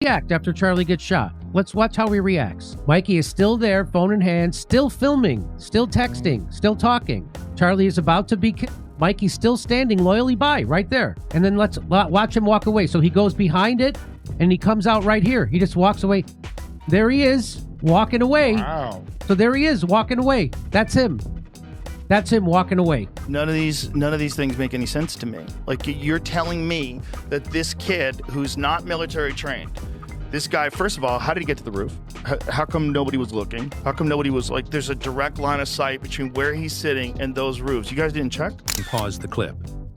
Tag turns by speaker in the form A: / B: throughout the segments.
A: react after Charlie gets shot. Let's watch how he reacts. Mikey is still there, phone in hand, still filming, still texting, still talking. Charlie is about to be killed. Mikey's still standing loyally by right there. And then let's watch him walk away. So he goes behind it and he comes out right here. He just walks away. There he is, walking away.
B: Wow.
A: So there he is, walking away. That's him. That's him walking away.
B: None of these things make any sense to me. Like, you're telling me that this kid who's not military trained, this guy, first of all, how did he get to the roof? How come nobody was looking? How come nobody was like, there's a direct line of sight between where he's sitting and those roofs? You guys didn't check?
C: Pause the clip.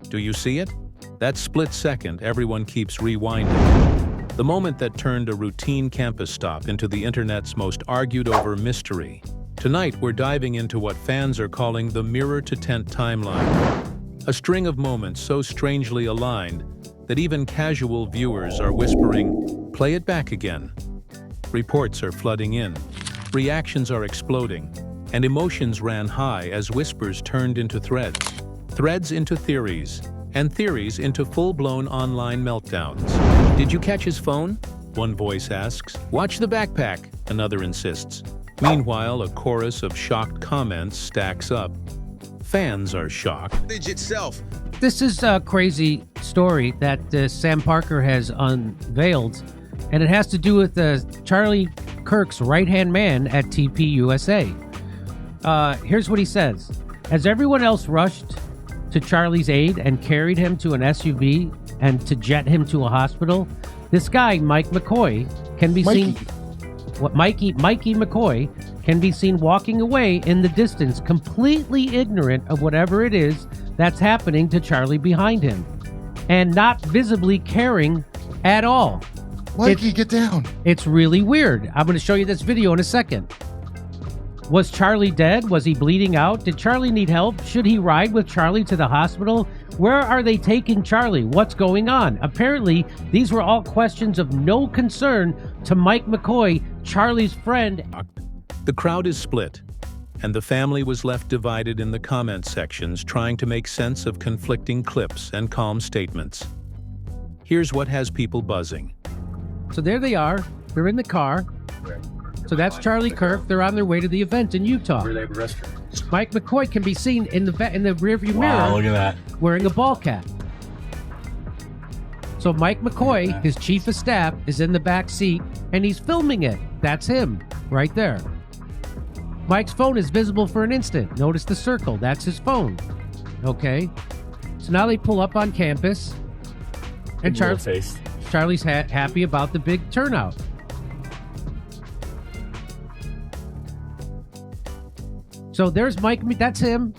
C: Do you see it? That split second, everyone keeps rewinding. The moment that turned a routine campus stop into the internet's most argued over mystery. Tonight, we're diving into what fans are calling the mirror-to-tent timeline. A string of moments so strangely aligned that even casual viewers are whispering, "Play it back again." Reports are flooding in, reactions are exploding, and emotions ran high as whispers turned into threads. Threads into theories, and theories into full-blown online meltdowns. Did you catch his phone? One voice asks. Watch the backpack, another insists. Meanwhile, a chorus of shocked comments stacks up. Fans are shocked.
D: Itself.
A: This is a crazy story that Sam Parker has unveiled, and it has to do with Charlie Kirk's right-hand man at TP USA. Here's what he says. As everyone else rushed to Charlie's aid and carried him to an SUV and to jet him to a hospital, this guy, Mike McCoy, can be seen... Mikey McCoy can be seen walking away in the distance, completely ignorant of whatever it is that's happening to Charlie behind him, and not visibly caring at all.
D: Mikey, get down.
A: It's really weird. I'm going to show you this video in a second. Was Charlie dead? Was he bleeding out? Did Charlie need help? Should he ride with Charlie to the hospital? Where are they taking Charlie? What's going on? Apparently, these were all questions of no concern to Mike McCoy, Charlie's friend.
C: The crowd is split, and the family was left divided in the comment sections trying to make sense of conflicting clips and calm statements. Here's what has people buzzing.
A: So there they are. They're in the car. So that's Charlie Kirk. They're on their way to the event in Utah.
E: Where they have a restaurant.
A: Mike McCoy can be seen in the rearview mirror.
E: Wow, look at that.
A: Wearing a ball cap. So Mike McCoy, his chief of staff, is in the back seat and he's filming it. That's him right there. Mike's phone is visible for an instant. Notice the circle. That's his phone. Okay. So now they pull up on campus and Charlie's happy about the big turnout. So there's Mike. That's him.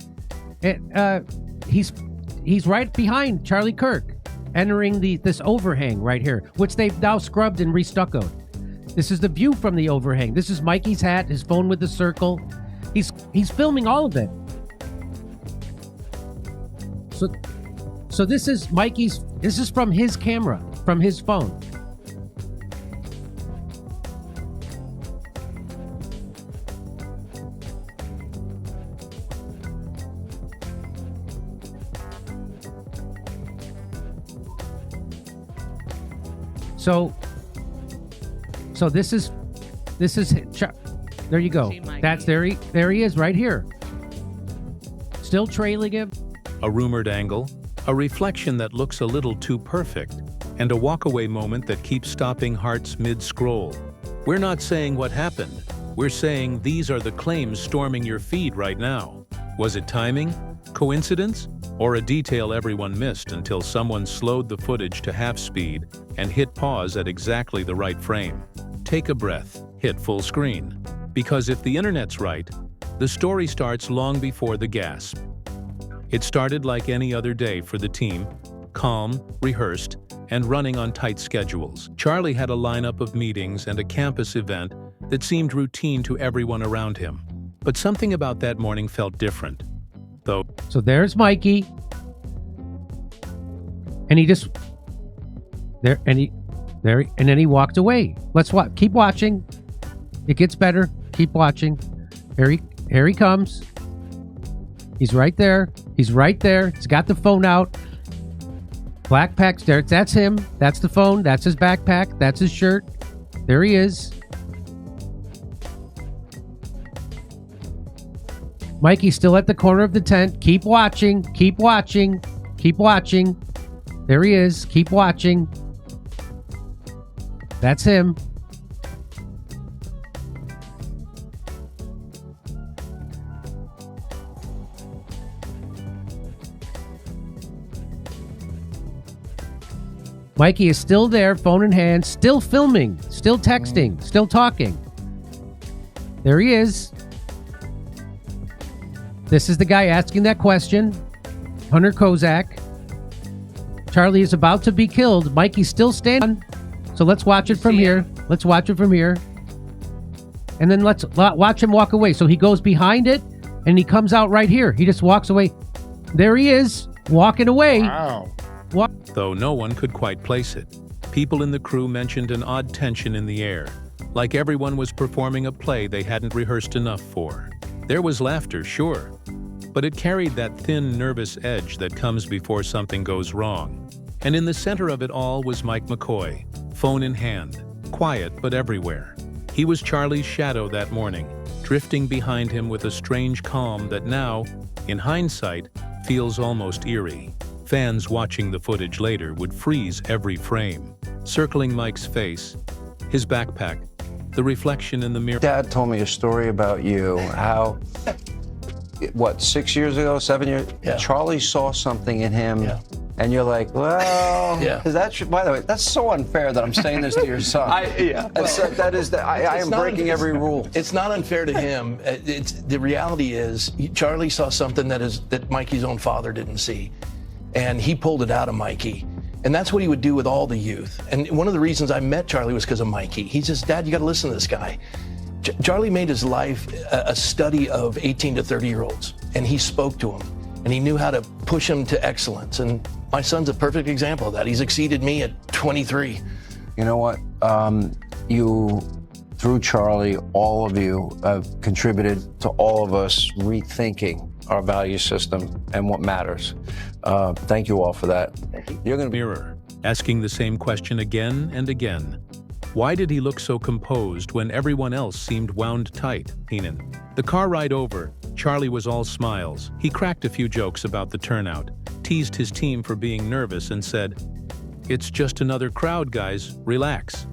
A: He's right behind Charlie Kirk, entering this overhang right here, which they've now scrubbed and restuccoed. This is the view from the overhang. This is Mikey's hat, his phone with the circle. He's filming all of it. So this is Mikey's. This is from his camera, from his phone. So this is there you go. That's there he is right here. Still trailing him.
C: A rumored angle, a reflection that looks a little too perfect, and a walkaway moment that keeps stopping hearts mid-scroll. We're not saying what happened. We're saying these are the claims storming your feed right now. Was it timing? Coincidence? Or a detail everyone missed until someone slowed the footage to half speed and hit pause at exactly the right frame? Take a breath, hit full screen. Because if the internet's right, the story starts long before the gasp. It started like any other day for the team, calm, rehearsed, and running on tight schedules. Charlie had a lineup of meetings and a campus event that seemed routine to everyone around him. But something about that morning felt different.
A: So there's Mikey, and he just there, and then he walked away. Let's watch. Keep watching. It gets better. Keep watching. Here he comes. He's right there. He's right there. He's got the phone out. Backpack's there. That's him. That's the phone. That's his backpack. That's his shirt. There he is. Mikey's still at the corner of the tent. Keep watching. Keep watching. Keep watching. There he is. Keep watching. That's him. Mikey is still there, phone in hand, still filming, still texting, still talking. There he is. This is the guy asking that question, Hunter Kozak. Charlie is about to be killed. Mikey's still standing. So let's watch it from here. Let's watch it from here. And then let's watch him walk away. So he goes behind it and he comes out right here. He just walks away. There he is, walking away.
B: Wow.
C: Though no one could quite place it. People in the crew mentioned an odd tension in the air, like everyone was performing a play they hadn't rehearsed enough for. There was laughter, sure, but it carried that thin, nervous edge that comes before something goes wrong. And in the center of it all was Mike McCoy, phone in hand, quiet but everywhere. He was Charlie's shadow that morning, drifting behind him with a strange calm that now, in hindsight, feels almost eerie. Fans watching the footage later would freeze every frame, circling Mike's face, his backpack, the reflection in the mirror.
E: Dad told me a story about you, how, 6 years ago, 7 years?
F: Yeah.
E: Charlie saw something in him,
F: Yeah.
E: and you're like, well,
F: Yeah.
E: because by the way, that's so unfair that I'm saying this to your son. I am breaking every rule.
F: It's not unfair to him. The reality is, Charlie saw something that Mikey's own father didn't see. And he pulled it out of Mikey. And that's what he would do with all the youth. And one of the reasons I met Charlie was because of Mikey. He says, Dad, you got to listen to this guy. Charlie made his life a study of 18 to 30-year-olds. And he spoke to them. And he knew how to push them to excellence. And my son's a perfect example of that. He's exceeded me at 23.
E: You know what? Through Charlie, all of you have contributed to all of us rethinking our value system and what matters. Thank you all for that. You're going to
C: Mirror, asking the same question again and again. Why did he look so composed when everyone else seemed wound tight, Heenan? The car ride over, Charlie was all smiles. He cracked a few jokes about the turnout, teased his team for being nervous and said, "It's just another crowd, guys, relax."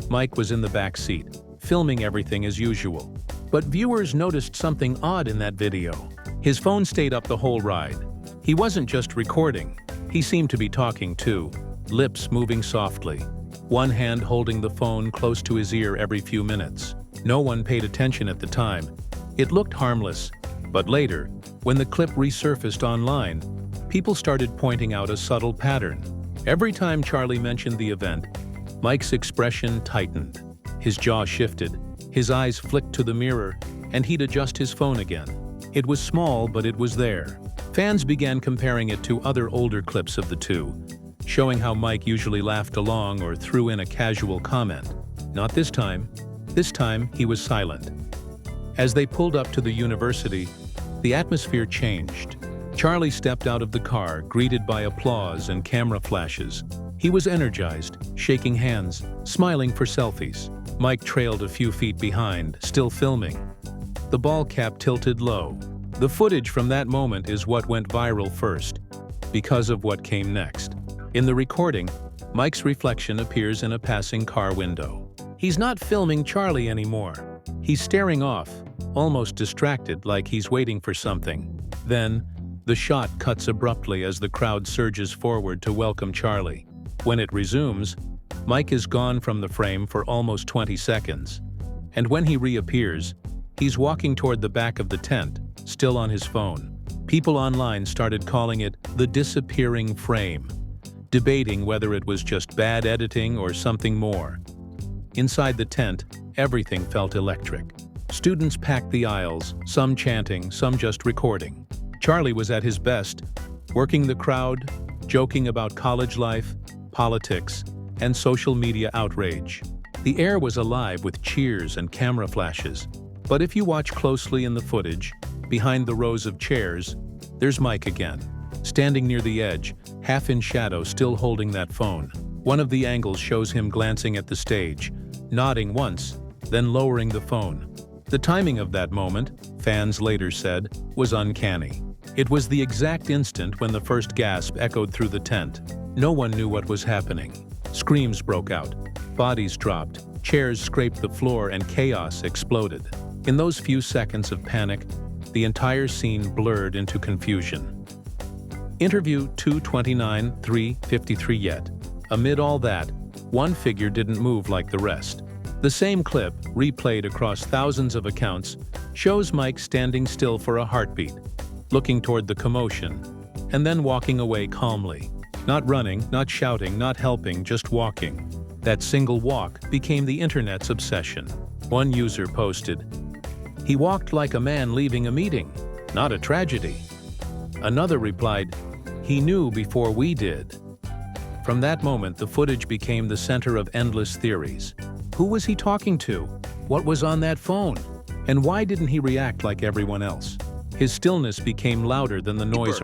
C: Mike was in the back seat, filming everything as usual. But viewers noticed something odd in that video. His phone stayed up the whole ride. He wasn't just recording. He seemed to be talking too, lips moving softly, one hand holding the phone close to his ear every few minutes. No one paid attention at the time. It looked harmless, but later, when the clip resurfaced online, people started pointing out a subtle pattern. Every time Charlie mentioned the event, Mike's expression tightened. His jaw shifted, his eyes flicked to the mirror, and he'd adjust his phone again. It was small, but it was there. Fans began comparing it to other older clips of the two, showing how Mike usually laughed along or threw in a casual comment. Not this time. This time, he was silent. As they pulled up to the university, the atmosphere changed. Charlie stepped out of the car, greeted by applause and camera flashes. He was energized, shaking hands, smiling for selfies. Mike trailed a few feet behind, still filming. The ball cap tilted low. The footage from that moment is what went viral first, because of what came next. In the recording, Mike's reflection appears in a passing car window. He's not filming Charlie anymore. He's staring off, almost distracted, like he's waiting for something. Then, the shot cuts abruptly as the crowd surges forward to welcome Charlie. When it resumes, Mike is gone from the frame for almost 20 seconds. And when he reappears, he's walking toward the back of the tent, still on his phone. People online started calling it the disappearing frame, debating whether it was just bad editing or something more. Inside the tent, everything felt electric. Students packed the aisles, some chanting, some just recording. Charlie was at his best, working the crowd, joking about college life, politics, and social media outrage. The air was alive with cheers and camera flashes. But if you watch closely in the footage, behind the rows of chairs, there's Mike again, standing near the edge, half in shadow, still holding that phone. One of the angles shows him glancing at the stage, nodding once, then lowering the phone. The timing of that moment, fans later said, was uncanny. It was the exact instant when the first gasp echoed through the tent. No one knew what was happening. Screams broke out, bodies dropped, chairs scraped the floor, and chaos exploded. In those few seconds of panic, the entire scene blurred into confusion. Interview 229-353 yet. Amid all that, one figure didn't move like the rest. The same clip, replayed across thousands of accounts, shows Mike standing still for a heartbeat, looking toward the commotion, and then walking away calmly. Not running, not shouting, not helping, just walking. That single walk became the internet's obsession. One user posted, "He walked like a man leaving a meeting, not a tragedy." Another replied, "He knew before we did." From that moment, the footage became the center of endless theories. Who was he talking to? What was on that phone? And why didn't he react like everyone else? His stillness became louder than the noise.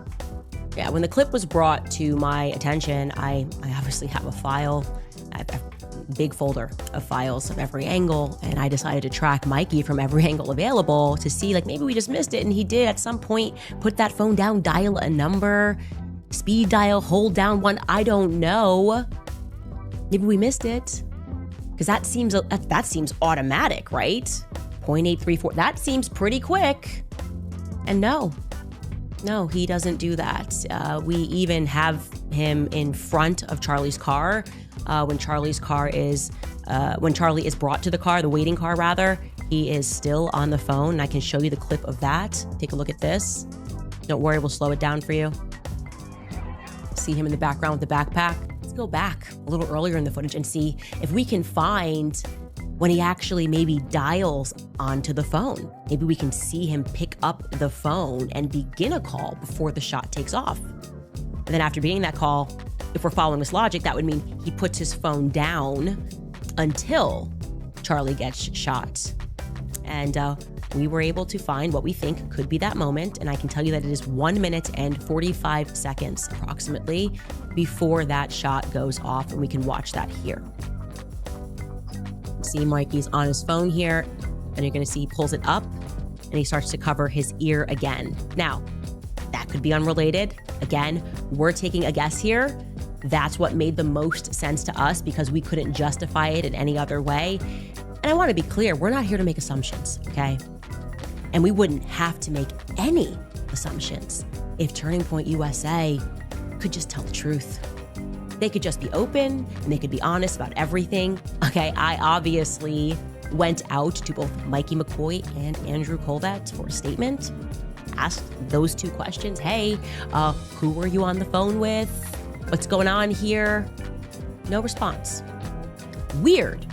G: Yeah, when the clip was brought to my attention, I obviously have a file, a big folder of files of every angle, and I decided to track Mikey from every angle available to see, like, maybe we just missed it, and he did at some point put that phone down, dial a number, speed dial, hold down one, I don't know. Maybe we missed it. Because that seems automatic, right? 0.834, that seems pretty quick. And no, he doesn't do that. We even have him in front of Charlie's car. When Charlie is brought to the car, the waiting car rather, he is still on the phone. And I can show you the clip of that. Take a look at this. Don't worry, we'll slow it down for you. See him in the background with the backpack. Let's go back a little earlier in the footage and see if we can find when he actually maybe dials onto the phone. Maybe we can see him pick up the phone and begin a call before the shot takes off. And then after beginning that call, if we're following this logic, that would mean he puts his phone down until Charlie gets shot. And we were able to find what we think could be that moment. And I can tell you that it is 1 minute and 45 seconds approximately before that shot goes off. And we can watch that here. See Mikey's on his phone here, and you're going to see he pulls it up and he starts to cover his ear again. Now, that could be unrelated. Again, we're taking a guess here. That's what made the most sense to us because we couldn't justify it in any other way. And I want to be clear, we're not here to make assumptions, okay? And we wouldn't have to make any assumptions if Turning Point USA could just tell the truth. They could just be open and they could be honest about everything. Okay, I obviously went out to both Mikey McCoy and Andrew Colvett for a statement, asked those two questions. Hey, who were you on the phone with? What's going on here? No response. Weird.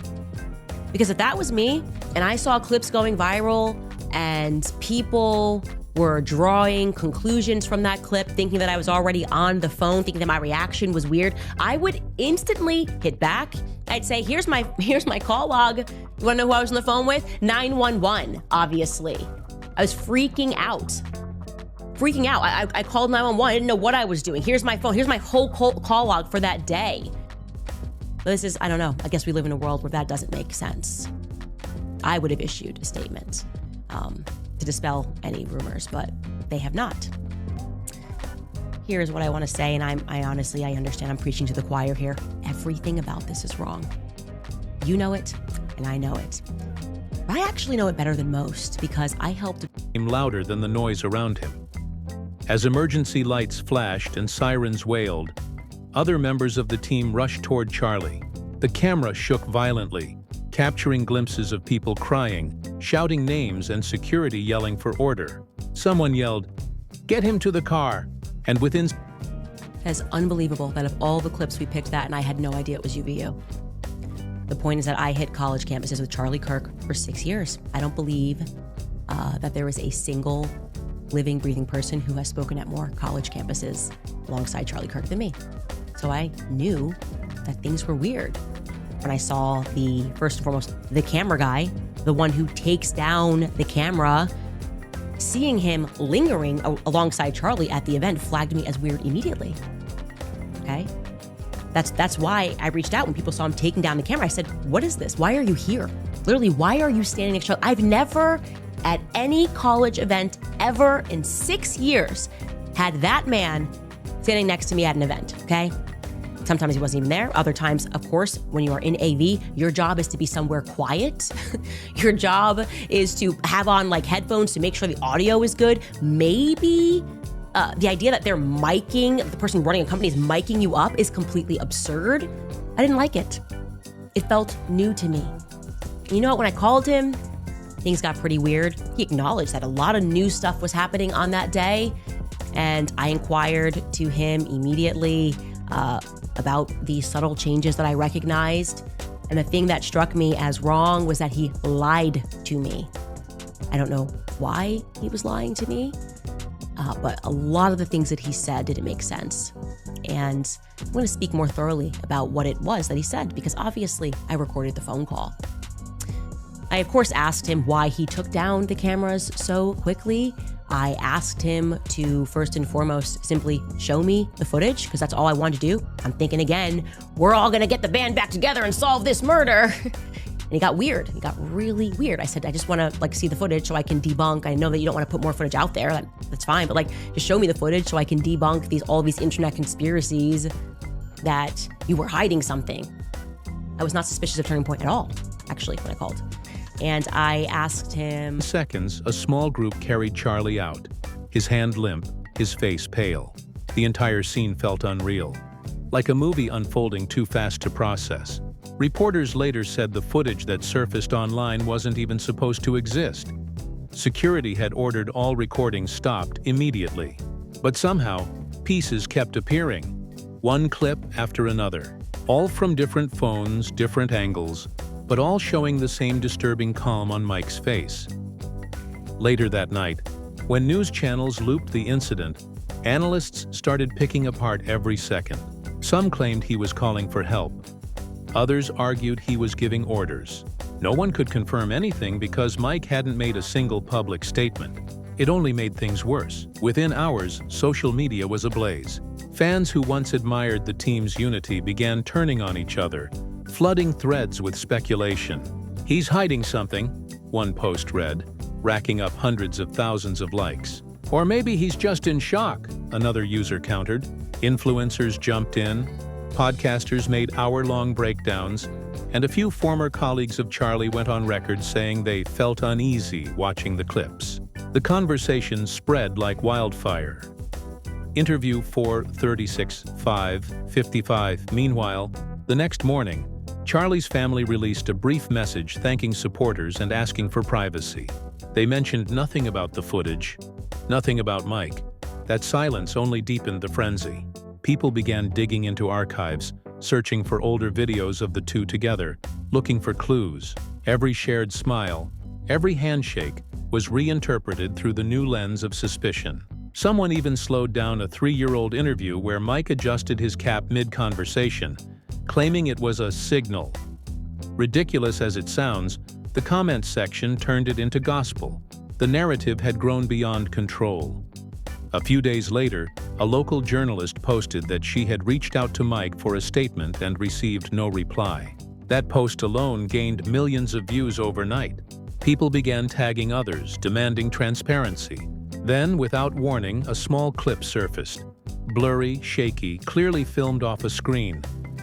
G: Because if that was me and I saw clips going viral and people were drawing conclusions from that clip, thinking that I was already on the phone, thinking that my reaction was weird, I would instantly hit back. I'd say, here's my call log. You wanna know who I was on the phone with? 911, obviously. I was freaking out. I called 911. I didn't know what I was doing. Here's my phone. Here's my whole call log for that day. But this is, I don't know. I guess we live in a world where that doesn't make sense. I would have issued a statement to dispel any rumors, but they have not. Here's what I want to say, and I honestly understand I'm preaching to the choir here. Everything about this is wrong. You know it, and I know it. But I actually know it better than most because I helped.
C: Louder than the noise around him. As emergency lights flashed and sirens wailed, other members of the team rushed toward Charlie. The camera shook violently, capturing glimpses of people crying, shouting names, and security yelling for order. Someone yelled, "Get him to the car!" And within...
G: It's unbelievable that of all the clips we picked that, and I had no idea it was UVU. The point is that I hit college campuses with Charlie Kirk for 6 years. I don't believe that there is a single living, breathing person who has spoken at more college campuses alongside Charlie Kirk than me. So I knew that things were weird. When I saw first and foremost, the camera guy, the one who takes down the camera, seeing him lingering alongside Charlie at the event flagged me as weird immediately. okay? That's why I reached out when people saw him taking down the camera. I said, what is this? Why are you here? Literally, why are you standing next to Charlie? I've never at any college event ever in 6 years had that man standing next to me at an event, okay? Sometimes he wasn't even there. Other times, of course, when you are in AV, your job is to be somewhere quiet. Your job is to have on like headphones to make sure the audio is good. Maybe the idea that they're miking, the person running a company is miking you up is completely absurd. I didn't like it. It felt new to me. And you know what? When I called him, things got pretty weird. He acknowledged that a lot of new stuff was happening on that day. And I inquired to him immediately about the subtle changes that I recognized. And the thing that struck me as wrong was that he lied to me. I don't know why he was lying to me, but a lot of the things that he said didn't make sense. And I'm going to speak more thoroughly about what it was that he said, because obviously I recorded the phone call. I, of course, asked him why he took down the cameras so quickly. I asked him to, first and foremost, simply show me the footage, because that's all I wanted to do. I'm thinking again, we're all going to get the band back together and solve this murder. And he got weird. He got really weird. I said, I just want to see the footage so I can debunk. I know that you don't want to put more footage out there. That's fine. But just show me the footage so I can debunk all these internet conspiracies that you were hiding something. I was not suspicious of Turning Point at all, actually, when I called. And I asked him...
C: In seconds, a small group carried Charlie out, his hand limp, his face pale. The entire scene felt unreal, like a movie unfolding too fast to process. Reporters later said the footage that surfaced online wasn't even supposed to exist. Security had ordered all recordings stopped immediately. But somehow, pieces kept appearing, one clip after another, all from different phones, different angles, but all showing the same disturbing calm on Mike's face. Later that night, when news channels looped the incident, analysts started picking apart every second. Some claimed he was calling for help. Others argued he was giving orders. No one could confirm anything because Mike hadn't made a single public statement. It only made things worse. Within hours, social media was ablaze. Fans who once admired the team's unity began turning on each other, flooding threads with speculation. "He's hiding something," one post read, racking up hundreds of thousands of likes. "Or maybe he's just in shock," another user countered. Influencers jumped in, podcasters made hour-long breakdowns, and a few former colleagues of Charlie went on record saying they felt uneasy watching the clips. The conversation spread like wildfire. Interview 436-555. Meanwhile, the next morning, Charlie's family released a brief message thanking supporters and asking for privacy. They mentioned nothing about the footage, nothing about Mike. That silence only deepened the frenzy. People began digging into archives, searching for older videos of the two together, looking for clues. Every shared smile, every handshake was reinterpreted through the new lens of suspicion. Someone even slowed down a 3-year-old interview where Mike adjusted his cap mid-conversation, claiming it was a signal. Ridiculous as it sounds, the comments section turned it into gospel. The narrative had grown beyond control. A few days later, a local journalist posted that she had reached out to Mike for a statement and received no reply. That post alone gained millions of views overnight. People began tagging others, demanding transparency. Then, without warning, a small clip surfaced. Blurry, shaky, clearly filmed off a screen,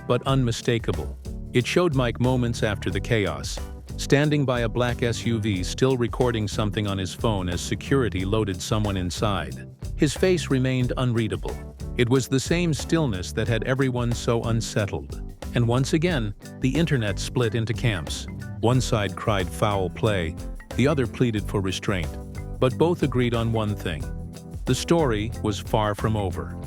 C: but unmistakable. It showed Mike moments after the chaos, standing by a black SUV still recording something on his phone as security loaded someone inside. His face remained unreadable. It was the same stillness that had everyone so unsettled. And once again, the internet split into camps. One side cried foul play, the other pleaded for restraint. But both agreed on one thing: the story was far from over.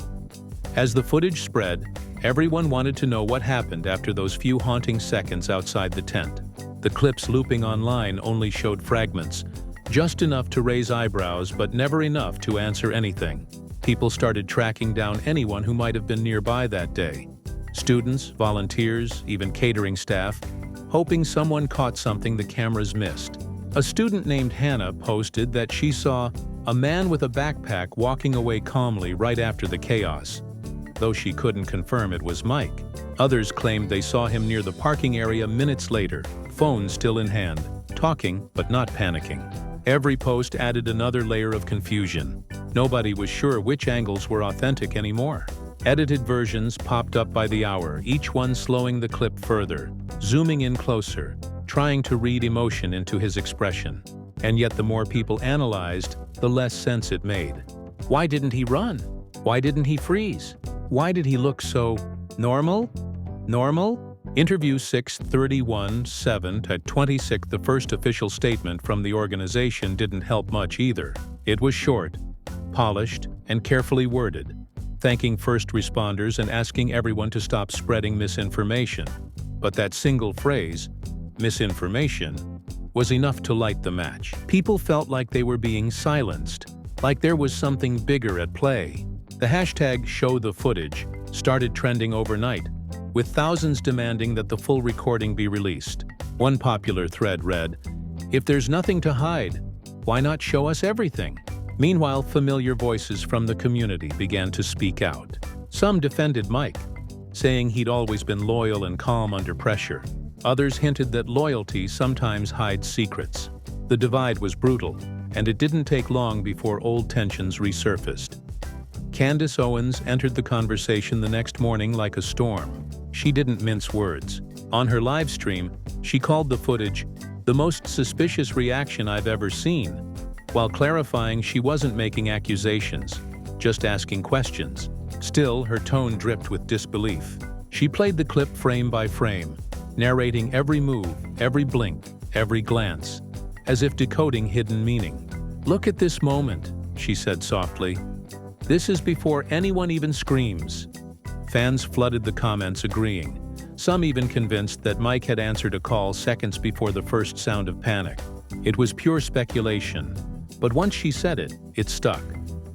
C: As the footage spread, everyone wanted to know what happened after those few haunting seconds outside the tent. The clips looping online only showed fragments, just enough to raise eyebrows but never enough to answer anything. People started tracking down anyone who might have been nearby that day. Students, volunteers, even catering staff, hoping someone caught something the cameras missed. A student named Hannah posted that she saw a man with a backpack walking away calmly right after the chaos. though she couldn't confirm it was Mike. Others claimed they saw him near the parking area minutes later, phone still in hand, talking but not panicking. Every post added another layer of confusion. Nobody was sure which angles were authentic anymore. Edited versions popped up by the hour, each one slowing the clip further, zooming in closer, trying to read emotion into his expression. And yet the more people analyzed, the less sense it made. Why didn't he run? Why didn't he freeze? Why did he look so normal? Normal? Interview 631-7 at 26. The first official statement from the organization didn't help much either. It was short, polished, and carefully worded, thanking first responders and asking everyone to stop spreading misinformation. But that single phrase, misinformation, was enough to light the match. People felt like they were being silenced, like there was something bigger at play. The hashtag #ShowTheFootage started trending overnight, with thousands demanding that the full recording be released. One popular thread read, "If there's nothing to hide, why not show us everything?" Meanwhile, familiar voices from the community began to speak out. Some defended Mike, saying he'd always been loyal and calm under pressure. Others hinted that loyalty sometimes hides secrets. The divide was brutal, and it didn't take long before old tensions resurfaced. Candace Owens entered the conversation the next morning like a storm. She didn't mince words. On her live stream, she called the footage the most suspicious reaction I've ever seen, while clarifying she wasn't making accusations, just asking questions. Still, her tone dripped with disbelief. She played the clip frame by frame, narrating every move, every blink, every glance, as if decoding hidden meaning. "Look at this moment," she said softly. "This is before anyone even screams." Fans flooded the comments agreeing, some even convinced that Mike had answered a call seconds before the first sound of panic. It was pure speculation, but once she said it, it stuck.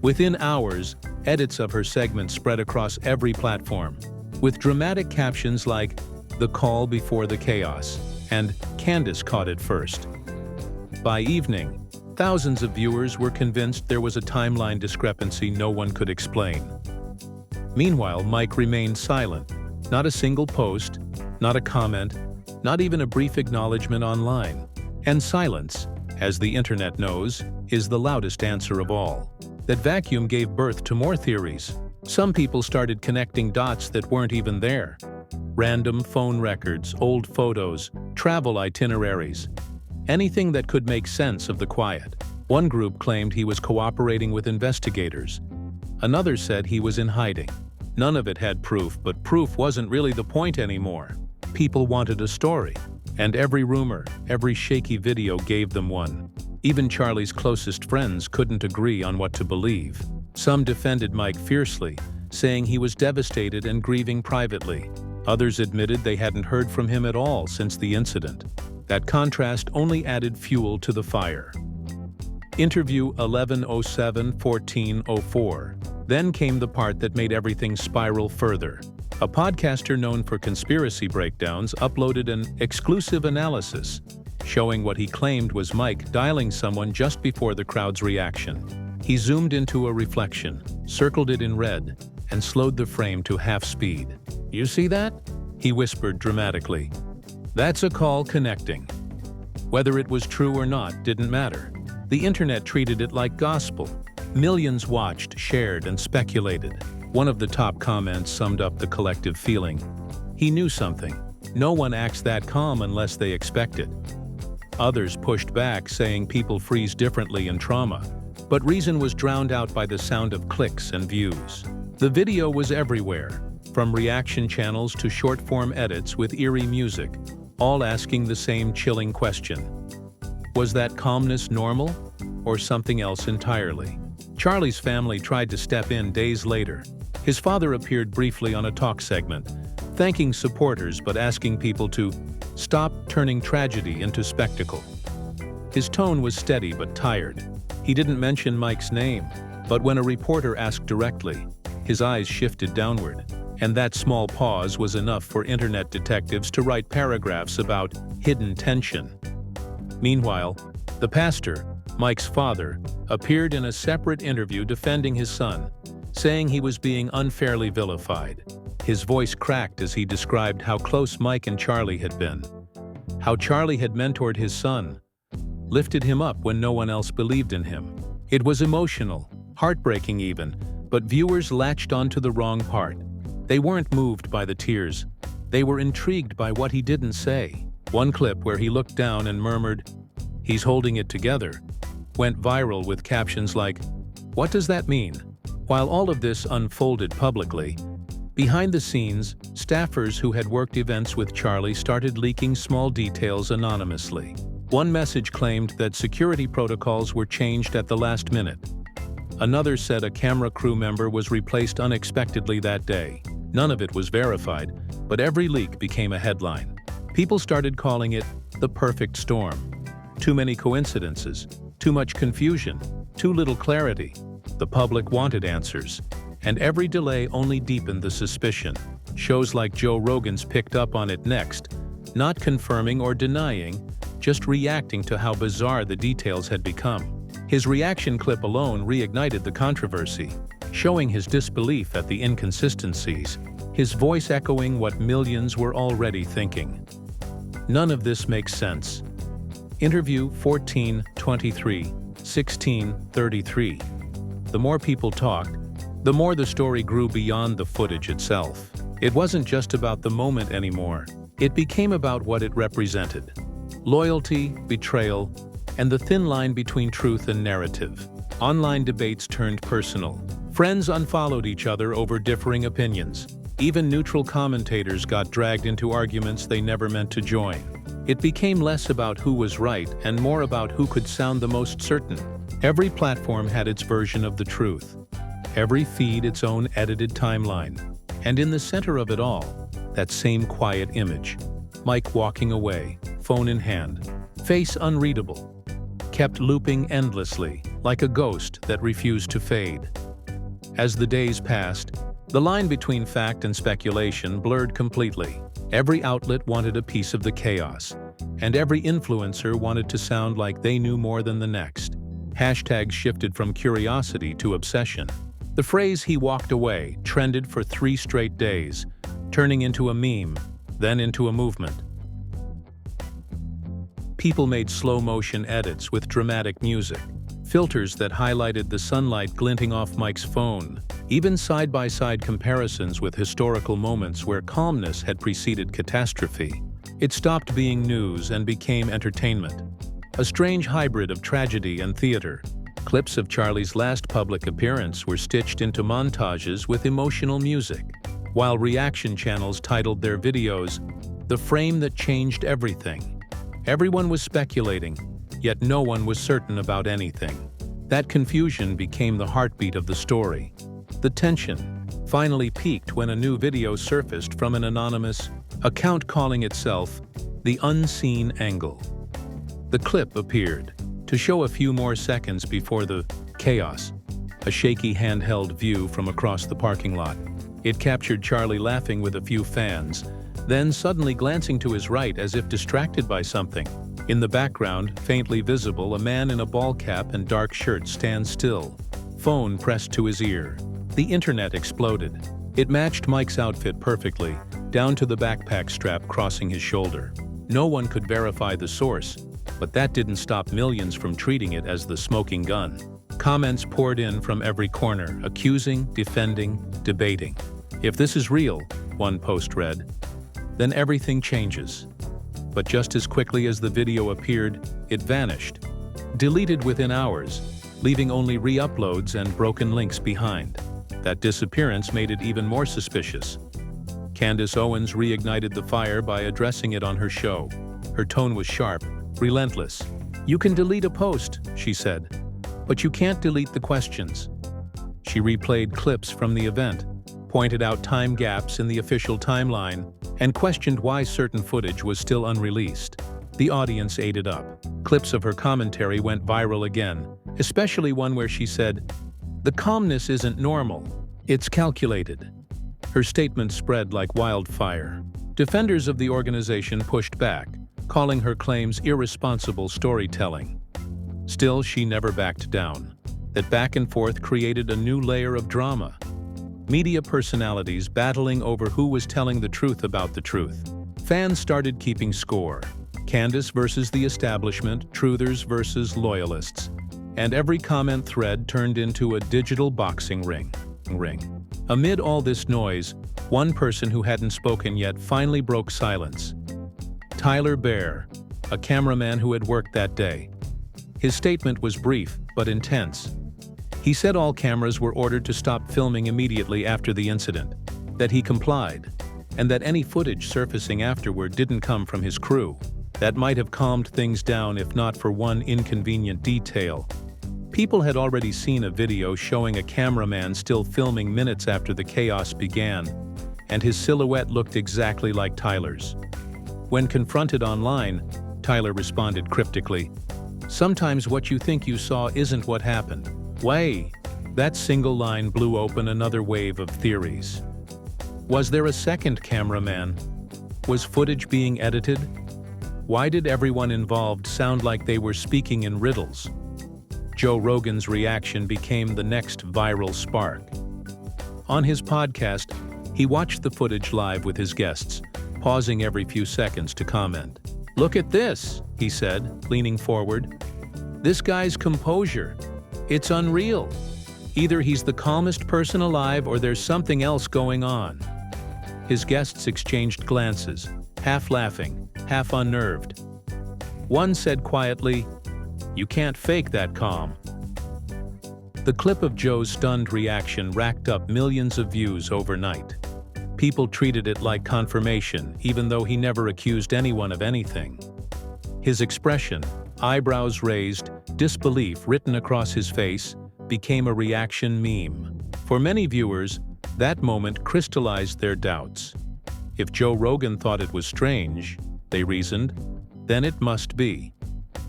C: Within hours, edits of her segment spread across every platform, with dramatic captions like, "The call before the chaos," and "Candace caught it first." By evening, thousands of viewers were convinced there was a timeline discrepancy no one could explain. Meanwhile, Mike remained silent. Not a single post, not a comment, not even a brief acknowledgement online. And silence, as the internet knows, is the loudest answer of all. That vacuum gave birth to more theories. Some people started connecting dots that weren't even there. Random phone records, old photos, travel itineraries. Anything that could make sense of the quiet. One group claimed he was cooperating with investigators. Another said he was in hiding. None of it had proof, but proof wasn't really the point anymore. People wanted a story, and every rumor, every shaky video gave them one. Even Charlie's closest friends couldn't agree on what to believe. Some defended Mike fiercely, saying he was devastated and grieving privately. Others admitted they hadn't heard from him at all since the incident. That contrast only added fuel to the fire. Interview 1107-1404. Then came the part that made everything spiral further. A podcaster known for conspiracy breakdowns uploaded an exclusive analysis, showing what he claimed was Mike dialing someone just before the crowd's reaction. He zoomed into a reflection, circled it in red, and slowed the frame to half speed. "You see that?" he whispered dramatically. "That's a call connecting." Whether it was true or not didn't matter. The internet treated it like gospel. Millions watched, shared, and speculated. One of the top comments summed up the collective feeling. "He knew something. No one acts that calm unless they expect it." Others pushed back, saying people freeze differently in trauma. But reason was drowned out by the sound of clicks and views. The video was everywhere, from reaction channels to short-form edits with eerie music, all asking the same chilling question. Was that calmness normal, or something else entirely? Charlie's family tried to step in days later. His father appeared briefly on a talk segment, thanking supporters but asking people to stop turning tragedy into spectacle. His tone was steady but tired. He didn't mention Mike's name, but when a reporter asked directly, his eyes shifted downward. And that small pause was enough for internet detectives to write paragraphs about hidden tension. Meanwhile, the pastor, Mike's father, appeared in a separate interview defending his son, saying he was being unfairly vilified. His voice cracked as he described how close Mike and Charlie had been, how Charlie had mentored his son, lifted him up when no one else believed in him. It was emotional, heartbreaking even, but viewers latched onto the wrong part. They weren't moved by the tears. They were intrigued by what he didn't say. One clip where he looked down and murmured, "He's holding it together," went viral with captions like, "What does that mean?" While all of this unfolded publicly, behind the scenes, staffers who had worked events with Charlie started leaking small details anonymously. One message claimed that security protocols were changed at the last minute. Another said a camera crew member was replaced unexpectedly that day. None of it was verified, but every leak became a headline. People started calling it the perfect storm. Too many coincidences, too much confusion, too little clarity. The public wanted answers, and every delay only deepened the suspicion. Shows like Joe Rogan's picked up on it next, not confirming or denying, just reacting to how bizarre the details had become. His reaction clip alone reignited the controversy, showing his disbelief at the inconsistencies, his voice echoing what millions were already thinking. None of this makes sense. Interview 14-23-16-33. The more people talked, the more the story grew beyond the footage itself. It wasn't just about the moment anymore. It became about what it represented. Loyalty, betrayal, and the thin line between truth and narrative. Online debates turned personal. Friends unfollowed each other over differing opinions. Even neutral commentators got dragged into arguments they never meant to join. It became less about who was right and more about who could sound the most certain. Every platform had its version of the truth. Every feed its own edited timeline. And in the center of it all, that same quiet image. Mike walking away, phone in hand, face unreadable, kept looping endlessly, like a ghost that refused to fade. As the days passed, the line between fact and speculation blurred completely. Every outlet wanted a piece of the chaos, and every influencer wanted to sound like they knew more than the next. Hashtags shifted from curiosity to obsession. The phrase "he walked away" trended for 3 straight days, turning into a meme, then into a movement. People made slow-motion edits with dramatic music, filters that highlighted the sunlight glinting off Mike's phone, even side-by-side comparisons with historical moments where calmness had preceded catastrophe. It stopped being news and became entertainment, a strange hybrid of tragedy and theater. Clips of Charlie's last public appearance were stitched into montages with emotional music, while reaction channels titled their videos, "The Frame That Changed Everything." Everyone was speculating, yet no one was certain about anything. That confusion became the heartbeat of the story. The tension finally peaked when a new video surfaced from an anonymous account calling itself The Unseen Angle. The clip appeared to show a few more seconds before the chaos, a shaky handheld view from across the parking lot. It captured Charlie laughing with a few fans, then suddenly glancing to his right as if distracted by something. In the background, faintly visible, a man in a ball cap and dark shirt stands still, phone pressed to his ear. The internet exploded. It matched Mike's outfit perfectly, down to the backpack strap crossing his shoulder. No one could verify the source, but that didn't stop millions from treating it as the smoking gun. Comments poured in from every corner, accusing, defending, debating. "If this is real," one post read, "then everything changes." But just as quickly as the video appeared, it vanished, deleted within hours, leaving only re-uploads and broken links behind. That disappearance made it even more suspicious. Candace Owens reignited the fire by addressing it on her show. Her tone was sharp, relentless. "You can delete a post," she said, "but you can't delete the questions." She replayed clips from the event, pointed out time gaps in the official timeline, and questioned why certain footage was still unreleased. The audience ate it up. Clips of her commentary went viral again, especially one where she said, "The calmness isn't normal, it's calculated." Her statement spread like wildfire. Defenders of the organization pushed back, calling her claims irresponsible storytelling. Still, she never backed down. That back and forth created a new layer of drama. Media personalities battling over who was telling the truth about the truth. Fans started keeping score. Candace versus the establishment, truthers versus loyalists. And every comment thread turned into a digital boxing ring. Amid all this noise, one person who hadn't spoken yet finally broke silence. Tyler Bear, a cameraman who had worked that day. His statement was brief but intense. He said all cameras were ordered to stop filming immediately after the incident, that he complied, and that any footage surfacing afterward didn't come from his crew. That might have calmed things down if not for one inconvenient detail. People had already seen a video showing a cameraman still filming minutes after the chaos began, and his silhouette looked exactly like Tyler's. When confronted online, Tyler responded cryptically, "Sometimes what you think you saw isn't what happened." Way! That single line blew open another wave of theories. Was there a second cameraman? Was footage being edited? Why did everyone involved sound like they were speaking in riddles? Joe Rogan's reaction became the next viral spark. On his podcast, he watched the footage live with his guests, pausing every few seconds to comment. "Look at this," he said, leaning forward. "This guy's composure. It's unreal. Either he's the calmest person alive or there's something else going on." His guests exchanged glances, half laughing, half unnerved. One said quietly, "You can't fake that calm." The clip of Joe's stunned reaction racked up millions of views overnight. People treated it like confirmation, even though he never accused anyone of anything. His expression, eyebrows raised, disbelief written across his face, became a reaction meme. For many viewers, that moment crystallized their doubts. If Joe Rogan thought it was strange, they reasoned, then it must be.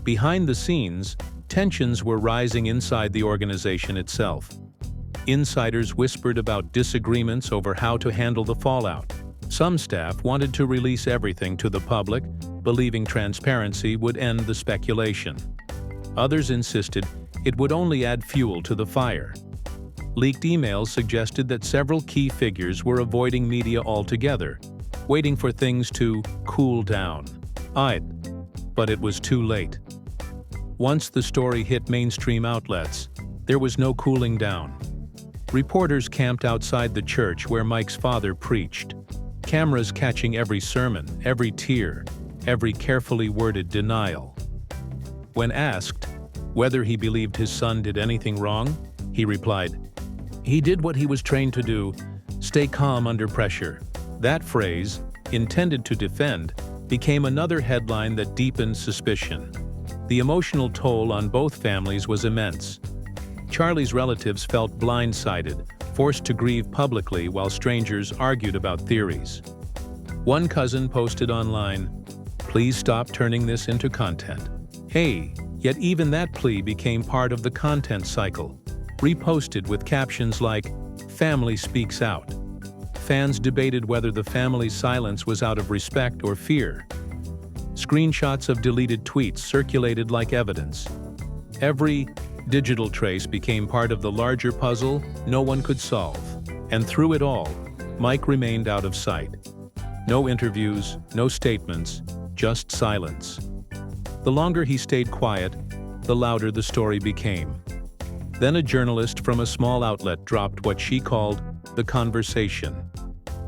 C: Behind the scenes, tensions were rising inside the organization itself. Insiders whispered about disagreements over how to handle the fallout. Some staff wanted to release everything to the public, believing transparency would end the speculation. Others insisted it would only add fuel to the fire. Leaked emails suggested that several key figures were avoiding media altogether, waiting for things to cool down. But it was too late. Once the story hit mainstream outlets, there was no cooling down. Reporters camped outside the church where Mike's father preached, cameras catching every sermon, every tear, every carefully worded denial. When asked whether he believed his son did anything wrong, he replied, "He did what he was trained to do, stay calm under pressure." That phrase, intended to defend, became another headline that deepened suspicion. The emotional toll on both families was immense. Charlie's relatives felt blindsided, forced to grieve publicly while strangers argued about theories. One cousin posted online, "Please stop turning this into content." Hey, yet even that plea became part of the content cycle, reposted with captions like, "Family speaks out." Fans debated whether the family's silence was out of respect or fear. Screenshots of deleted tweets circulated like evidence. Every digital trace became part of the larger puzzle no one could solve. And through it all, Mike remained out of sight. No interviews, no statements, just silence. The longer he stayed quiet, the louder the story became. Then a journalist from a small outlet dropped what she called the conversation.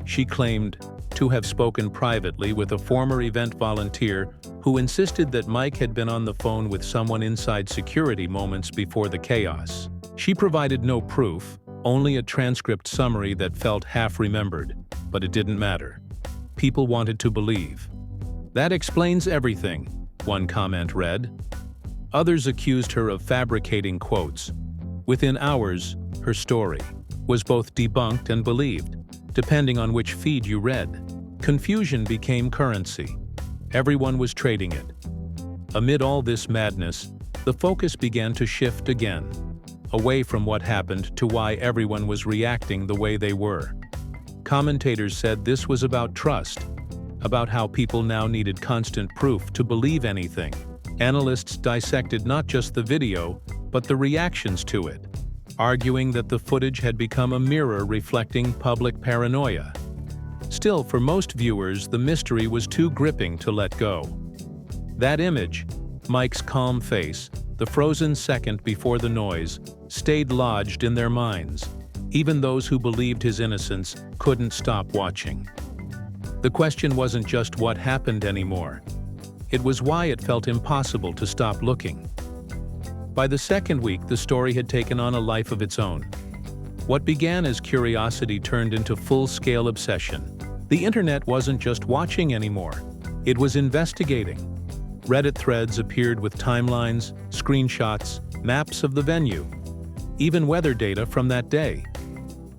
C: She claimed to have spoken privately with a former event volunteer who insisted that Mike had been on the phone with someone inside security moments before the chaos. She provided no proof, only a transcript summary that felt half-remembered, but it didn't matter. People wanted to believe. "That explains everything," one comment read. Others accused her of fabricating quotes. Within hours, her story was both debunked and believed, depending on which feed you read. Confusion became currency. Everyone was trading it. Amid all this madness, the focus began to shift again, away from what happened to why everyone was reacting the way they were. Commentators said this was about trust, about how people now needed constant proof to believe anything. Analysts dissected not just the video, but the reactions to it. arguing that the footage had become a mirror reflecting public paranoia. Still, for most viewers, the mystery was too gripping to let go. That image, Mike's calm face, the frozen second before the noise, stayed lodged in their minds. Even those who believed his innocence couldn't stop watching. The question wasn't just what happened anymore. It was why it felt impossible to stop looking. By the second week, the story had taken on a life of its own. What began as curiosity turned into full-scale obsession. The internet wasn't just watching anymore. It was investigating. Reddit threads appeared with timelines, screenshots, maps of the venue, even weather data from that day.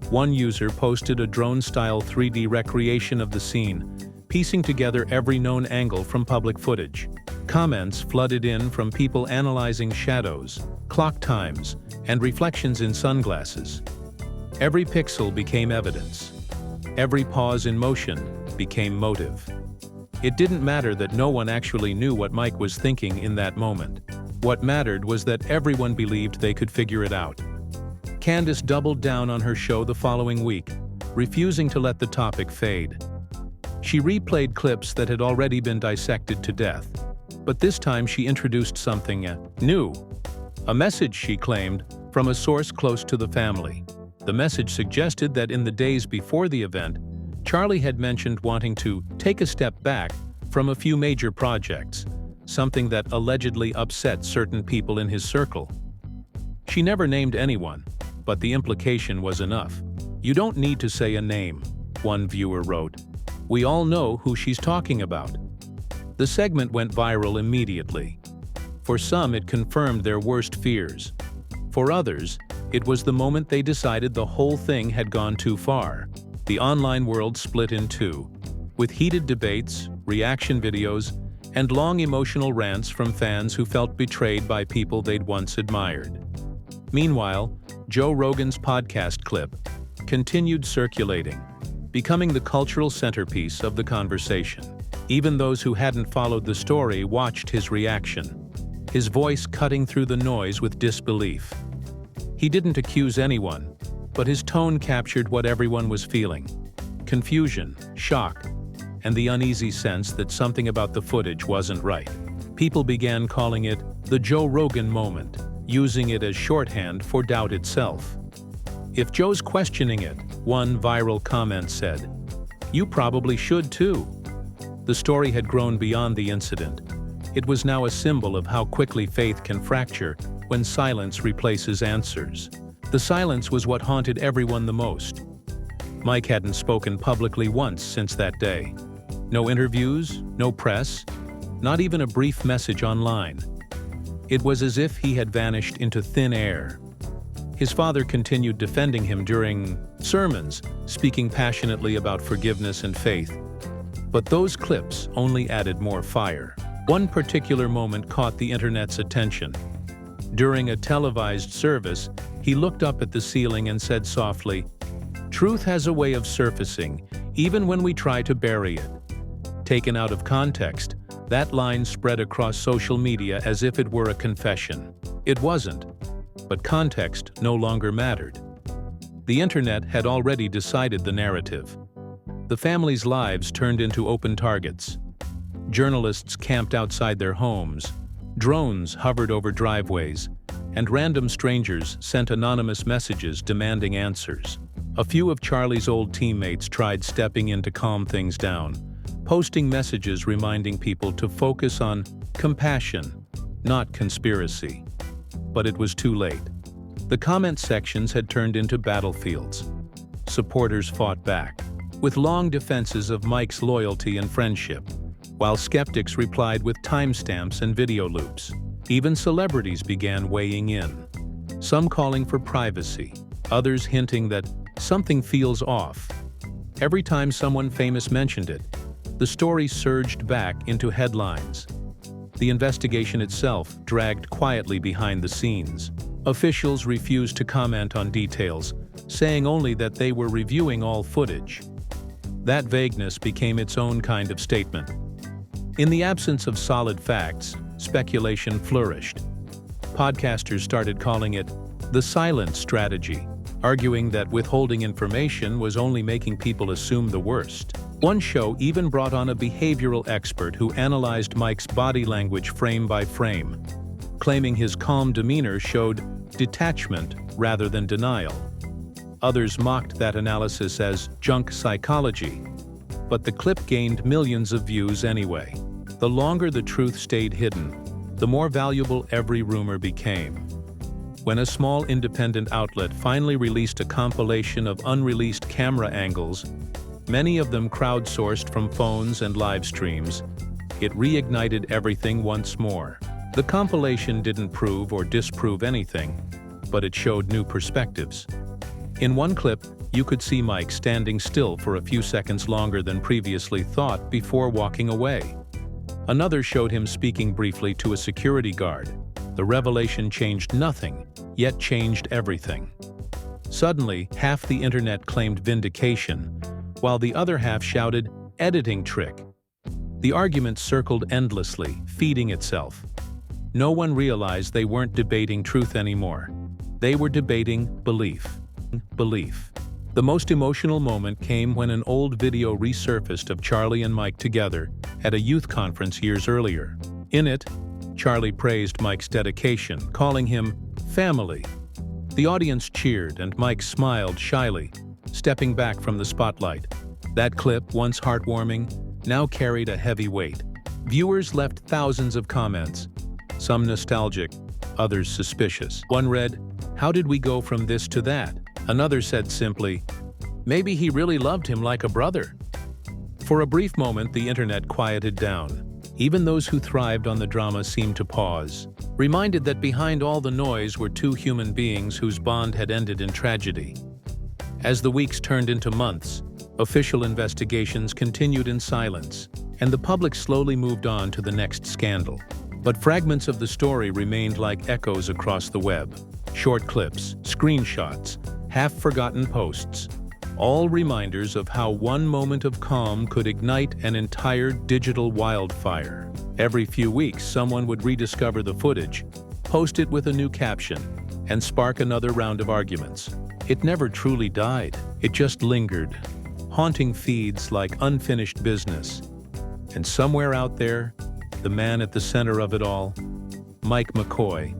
C: One user posted a drone-style 3D recreation of the scene, piecing together every known angle from public footage. Comments flooded in from people analyzing shadows, clock times, and reflections in sunglasses. Every pixel became evidence. Every pause in motion became motive. It didn't matter that no one actually knew what Mike was thinking in that moment. What mattered was that everyone believed they could figure it out. Candace doubled down on her show the following week, refusing to let the topic fade. She replayed clips that had already been dissected to death, but this time she introduced something new. A message, she claimed, from a source close to the family. The message suggested that in the days before the event, Charlie had mentioned wanting to take a step back from a few major projects, something that allegedly upset certain people in his circle. She never named anyone, but the implication was enough. "You don't need to say a name," one viewer wrote. "We all know who she's talking about." The segment went viral immediately. For some, it confirmed their worst fears. For others, it was the moment they decided the whole thing had gone too far. The online world split in two, with heated debates, reaction videos, and long emotional rants from fans who felt betrayed by people they'd once admired. Meanwhile, Joe Rogan's podcast clip continued circulating, becoming the cultural centerpiece of the conversation. Even those who hadn't followed the story watched his reaction, his voice cutting through the noise with disbelief. He didn't accuse anyone, but his tone captured what everyone was feeling: confusion, shock, and the uneasy sense that something about the footage wasn't right. People began calling it the Joe Rogan moment, using it as shorthand for doubt itself. "If Joe's questioning it," one viral comment said, "you probably should too." The story had grown beyond the incident. It was now a symbol of how quickly faith can fracture when silence replaces answers. The silence was what haunted everyone the most. Mike hadn't spoken publicly once since that day. No interviews, no press, not even a brief message online. It was as if he had vanished into thin air. His father continued defending him during sermons, speaking passionately about forgiveness and faith. But those clips only added more fire. One particular moment caught the internet's attention. During a televised service, he looked up at the ceiling and said softly, "Truth has a way of surfacing, even when we try to bury it." Taken out of context, that line spread across social media as if it were a confession. It wasn't, but context no longer mattered. The internet had already decided the narrative. The family's lives turned into open targets. Journalists camped outside their homes, drones hovered over driveways, and random strangers sent anonymous messages demanding answers. A few of Charlie's old teammates tried stepping in to calm things down, posting messages reminding people to focus on compassion, not conspiracy. But it was too late. The comment sections had turned into battlefields. Supporters fought back, with long defenses of Mike's loyalty and friendship, while skeptics replied with timestamps and video loops. Even celebrities began weighing in, some calling for privacy, others hinting that something feels off. Every time someone famous mentioned it, the story surged back into headlines. The investigation itself dragged quietly behind the scenes. Officials refused to comment on details, saying only that they were reviewing all footage. That vagueness became its own kind of statement. In the absence of solid facts, speculation flourished. Podcasters started calling it The silence strategy, arguing that withholding information was only making people assume the worst. One show even brought on a behavioral expert who analyzed Mike's body language frame by frame, claiming his calm demeanor showed detachment rather than denial. Others mocked that analysis as junk psychology, but the clip gained millions of views anyway. The longer the truth stayed hidden, the more valuable every rumor became. When a small independent outlet finally released a compilation of unreleased camera angles, many of them crowdsourced from phones and live streams, it reignited everything once more. The compilation didn't prove or disprove anything, but it showed new perspectives. In one clip, you could see Mike standing still for a few seconds longer than previously thought before walking away. Another showed him speaking briefly to a security guard. The revelation changed nothing, yet changed everything. Suddenly, half the internet claimed vindication, while the other half shouted, "Editing trick." The argument circled endlessly, feeding itself. No one realized they weren't debating truth anymore. They were debating belief. The most emotional moment came when an old video resurfaced of Charlie and Mike together at a youth conference years earlier. In it, Charlie praised Mike's dedication, calling him family. The audience cheered and Mike smiled shyly, stepping back from the spotlight. That clip, once heartwarming, now carried a heavy weight. Viewers left thousands of comments, some nostalgic, others suspicious. One read, "How did we go from this to that?" Another said simply, "Maybe he really loved him like a brother." For a brief moment, the internet quieted down. Even those who thrived on the drama seemed to pause, reminded that behind all the noise were two human beings whose bond had ended in tragedy. As the weeks turned into months, official investigations continued in silence, and the public slowly moved on to the next scandal. But fragments of the story remained like echoes across the web. Short clips, screenshots, half-forgotten posts, all reminders of how one moment of calm could ignite an entire digital wildfire. Every few weeks, someone would rediscover the footage, post it with a new caption, and spark another round of arguments. It never truly died. It just lingered, haunting feeds like unfinished business. And somewhere out there, the man at the center of it all, Mike McCoy,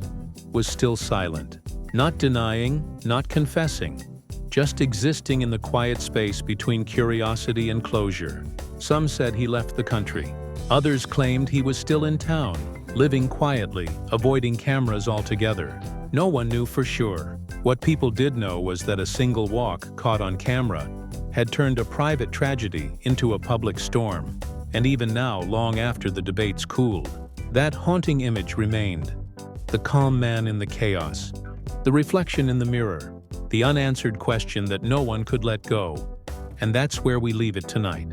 C: was still silent. Not denying, not confessing, just existing in the quiet space between curiosity and closure. Some said he left the country. Others claimed he was still in town, living quietly, avoiding cameras altogether. No one knew for sure. What people did know was that a single walk caught on camera had turned a private tragedy into a public storm. And even now, long after the debates cooled, that haunting image remained. The calm man in the chaos, the reflection in the mirror, the unanswered question that no one could let go. And that's where we leave it tonight.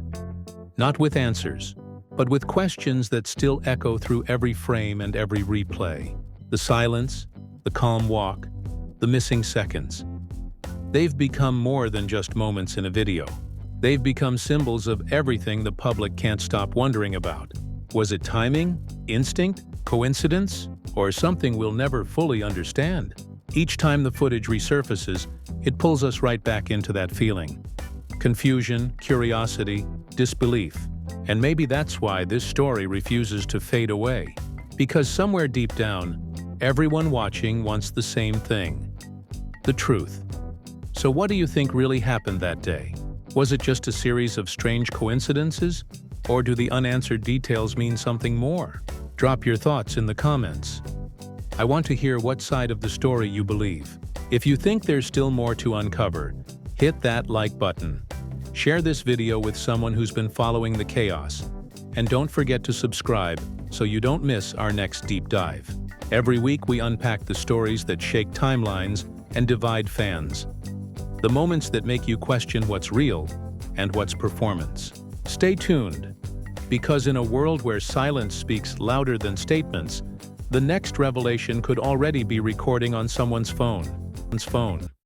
C: Not with answers, but with questions that still echo through every frame and every replay. The silence, the calm walk, the missing seconds. They've become more than just moments in a video. They've become symbols of everything the public can't stop wondering about. Was it timing, instinct, coincidence, or something we'll never fully understand? Each time the footage resurfaces, it pulls us right back into that feeling. Confusion, curiosity, disbelief. And maybe that's why this story refuses to fade away. Because somewhere deep down, everyone watching wants the same thing: the truth. So what do you think really happened that day? Was it just a series of strange coincidences? Or do the unanswered details mean something more? Drop your thoughts in the comments. I want to hear what side of the story you believe. If you think there's still more to uncover, hit that like button. Share this video with someone who's been following the chaos. And don't forget to subscribe so you don't miss our next deep dive. Every week we unpack the stories that shake timelines and divide fans. The moments that make you question what's real and what's performance. Stay tuned, because in a world where silence speaks louder than statements, the next revelation could already be recording on someone's phone.